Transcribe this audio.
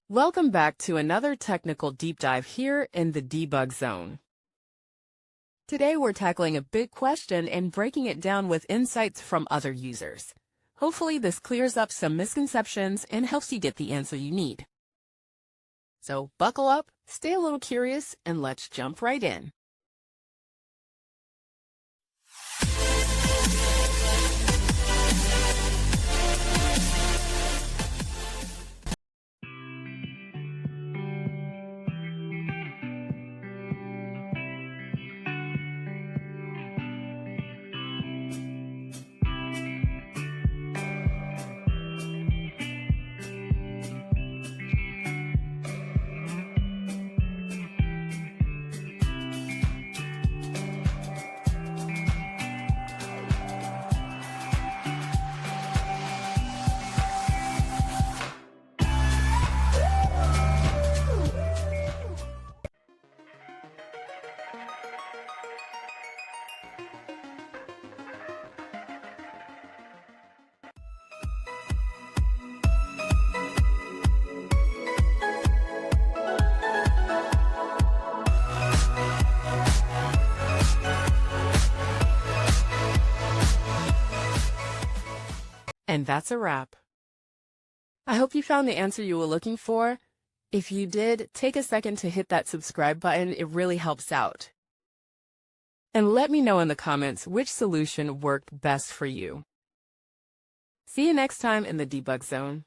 Welcome back to another technical deep dive here in the debug zone. Today we're tackling a big question and breaking it down with insights from other users. Hopefully this clears up some misconceptions and helps you get the answer you need. So buckle up, stay a little curious, and let's jump right in. And that's a wrap. I hope you found the answer you were looking for. If you did, take a second to hit that subscribe button. It really helps out. And let me know in the comments which solution worked best for you. See you next time in the debug zone.